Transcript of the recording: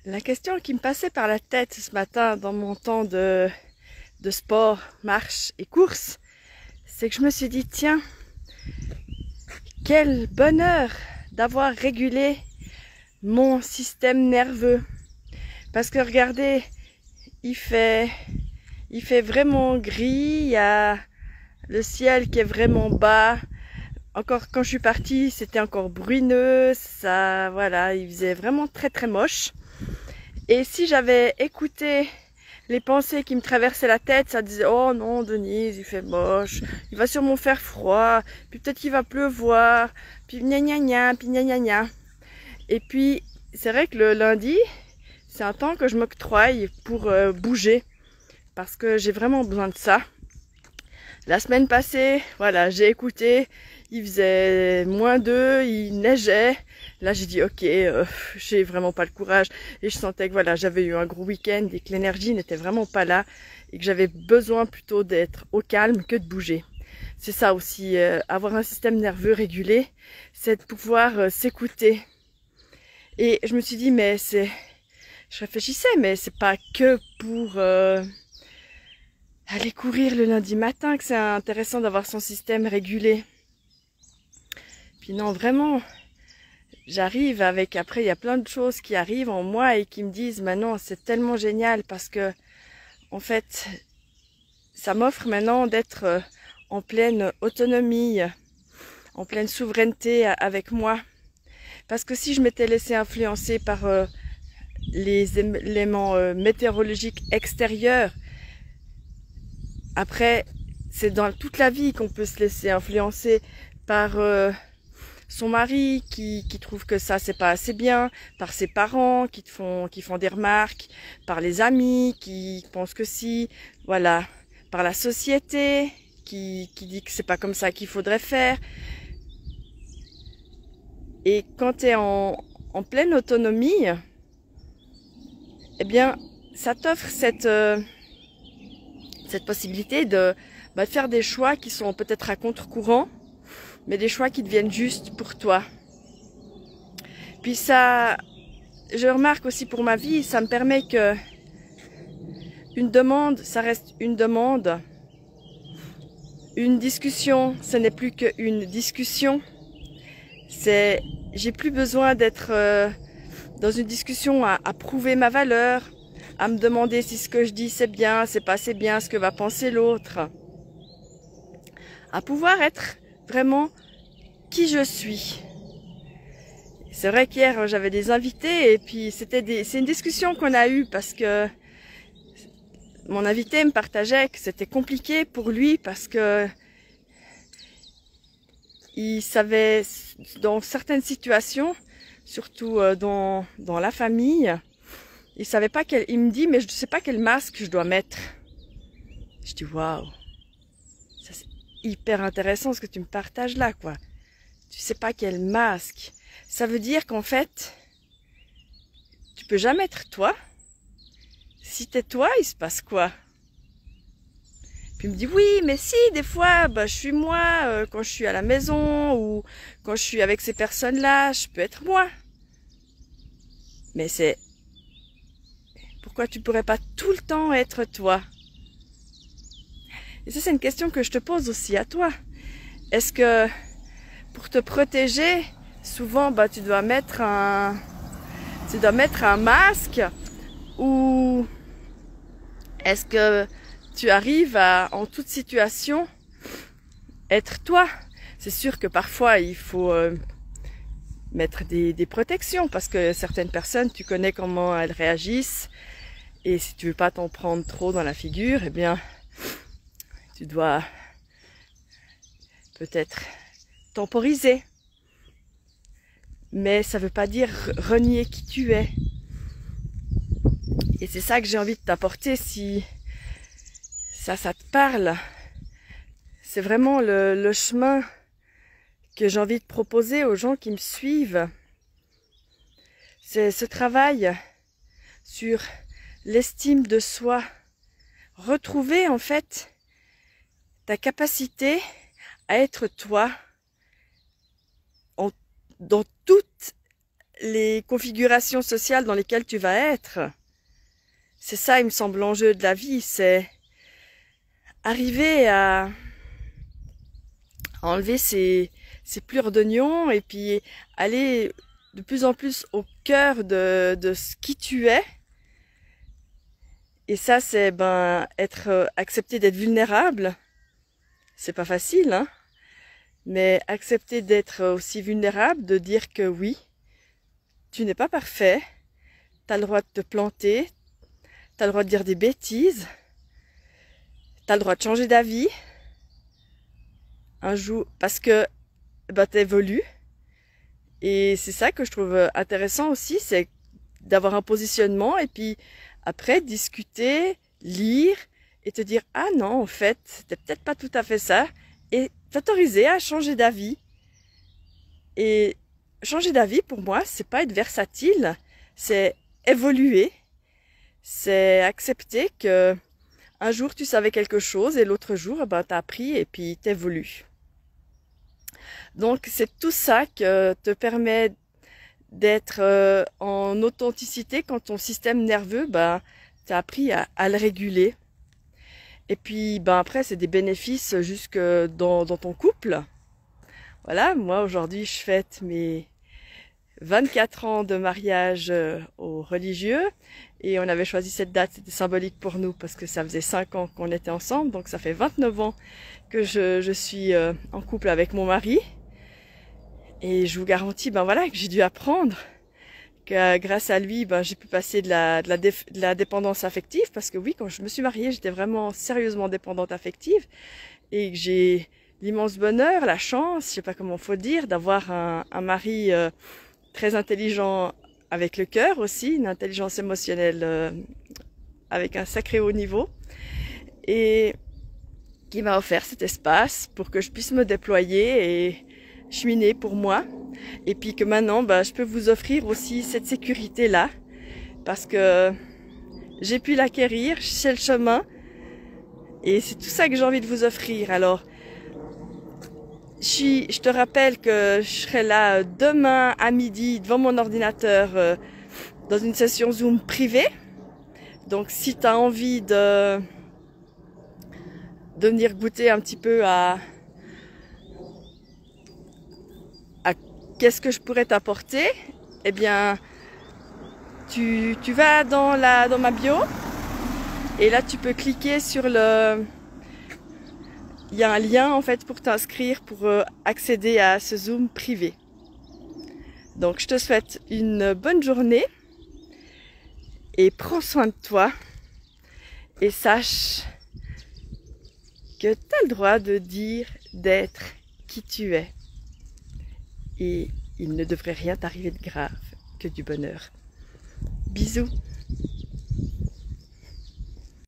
La question qui me passait par la tête ce matin dans mon temps de sport, marche et course, c'est que je me suis dit, tiens, quel bonheur d'avoir régulé mon système nerveux. Parce que regardez, il fait vraiment gris, il y a le ciel qui est vraiment bas. Encore quand je suis partie, c'était encore bruneux, ça, voilà, il faisait vraiment très très moche. Et si j'avais écouté les pensées qui me traversaient la tête, ça disait, oh non, Denise, il fait moche, il va sûrement faire froid, puis peut-être qu'il va pleuvoir, puis gna gna gna, puis gna gna gna. Et puis, c'est vrai que le lundi, c'est un temps que je m'octroie pour bouger, parce que j'ai vraiment besoin de ça. La semaine passée, voilà, j'ai écouté, il faisait -2, il neigeait. Là, j'ai dit, ok, j'ai vraiment pas le courage. Et je sentais que voilà, j'avais eu un gros week-end et que l'énergie n'était vraiment pas là. Et que j'avais besoin plutôt d'être au calme que de bouger. C'est ça aussi, avoir un système nerveux régulé, c'est de pouvoir s'écouter. Et je me suis dit, mais je réfléchissais, mais c'est pas que pour aller courir le lundi matin que c'est intéressant d'avoir son système régulé. Puis non, vraiment, j'arrive avec, après il y a plein de choses qui arrivent en moi et qui me disent, maintenant c'est tellement génial parce que, en fait, ça m'offre maintenant d'être en pleine autonomie, en pleine souveraineté avec moi. Parce que si je m'étais laissée influencer par les éléments météorologiques extérieurs, après, c'est dans toute la vie qu'on peut se laisser influencer par son mari qui trouve que ça c'est pas assez bien, par ses parents qui font des remarques, par les amis qui pensent que si, voilà, par la société qui dit que c'est pas comme ça qu'il faudrait faire. Et quand tu es en pleine autonomie, eh bien, ça t'offre cette possibilité de faire des choix qui sont peut-être à contre-courant, mais des choix qui deviennent justes pour toi. Puis ça, je remarque aussi pour ma vie, ça me permet que une demande, ça reste une demande. Une discussion, ce n'est plus qu'une discussion. J'ai plus besoin d'être dans une discussion à prouver ma valeur, à me demander si ce que je dis c'est bien, c'est pas assez bien, ce que va penser l'autre. À pouvoir être vraiment qui je suis. C'est vrai qu'hier j'avais des invités et puis c'est une discussion qu'on a eue parce que mon invité me partageait que c'était compliqué pour lui parce que il savait dans certaines situations, surtout dans la famille, il savait pas il me dit mais je ne sais pas quel masque je dois mettre. Je dis waouh, ça c'est hyper intéressant ce que tu me partages là quoi. Tu sais pas quel masque. Ça veut dire qu'en fait, tu peux jamais être toi. Si t'es toi, il se passe quoi? Puis il me dit oui, mais si, des fois, je suis moi quand je suis à la maison ou quand je suis avec ces personnes-là, je peux être moi. Mais pourquoi tu pourrais pas tout le temps être toi? Et ça, c'est une question que je te pose aussi à toi. Est-ce que pour te protéger, souvent, tu dois mettre un masque ou est-ce que tu arrives à, en toute situation, être toi? C'est sûr que parfois, il faut mettre des protections parce que certaines personnes, tu connais comment elles réagissent et si tu veux pas t'en prendre trop dans la figure, eh bien, tu dois peut-être temporiser. Mais ça veut pas dire renier qui tu es. Et c'est ça que j'ai envie de t'apporter si ça te parle. C'est vraiment le chemin que j'ai envie de proposer aux gens qui me suivent. C'est ce travail sur l'estime de soi. Retrouver en fait ta capacité à être toi dans toutes les configurations sociales dans lesquelles tu vas être. C'est ça, il me semble, l'enjeu de la vie, c'est arriver à enlever ces plures d'oignons et puis aller de plus en plus au cœur de ce qui tu es. Et ça, c'est accepter d'être vulnérable. C'est pas facile, hein. Mais accepter d'être aussi vulnérable, de dire que oui, tu n'es pas parfait, tu as le droit de te planter, tu as le droit de dire des bêtises, tu as le droit de changer d'avis un jour parce que tu évolues. Et c'est ça que je trouve intéressant aussi, c'est d'avoir un positionnement et puis après discuter, lire et te dire « Ah non, en fait, c'était peut-être pas tout à fait ça » et t'autoriser à changer d'avis. Et changer d'avis, pour moi, c'est pas être versatile, c'est évoluer, c'est accepter que un jour tu savais quelque chose et l'autre jour, t'as appris et puis t'évolues. Donc c'est tout ça qui te permet d'être en authenticité quand ton système nerveux, t'as appris à le réguler. Et puis après c'est des bénéfices jusque dans ton couple. Voilà, moi aujourd'hui je fête mes 24 ans de mariage aux religieux et on avait choisi cette date, c'était symbolique pour nous parce que ça faisait 5 ans qu'on était ensemble, donc ça fait 29 ans que je suis en couple avec mon mari. Et je vous garantis, que j'ai dû apprendre que grâce à lui, j'ai pu passer de la dépendance affective parce que oui, quand je me suis mariée, j'étais vraiment sérieusement dépendante affective et que j'ai l'immense bonheur, la chance, je sais pas comment faut dire, d'avoir un mari très intelligent avec le cœur aussi, une intelligence émotionnelle avec un sacré haut niveau et qui m'a offert cet espace pour que je puisse me déployer et cheminer pour moi. Et puis que maintenant, je peux vous offrir aussi cette sécurité-là parce que j'ai pu l'acquérir, c'est le chemin et c'est tout ça que j'ai envie de vous offrir. Alors, je te rappelle que je serai là demain à midi devant mon ordinateur dans une session Zoom privée. Donc si tu as envie de venir goûter un petit peu à qu'est-ce que je pourrais t'apporter, eh bien tu vas dans ma bio et là tu peux cliquer sur il y a un lien en fait pour t'inscrire, pour accéder à ce Zoom privé. Donc je te souhaite une bonne journée et prends soin de toi et sache que tu as le droit de dire, d'être qui tu es. Et il ne devrait rien t'arriver de grave, que du bonheur. Bisous.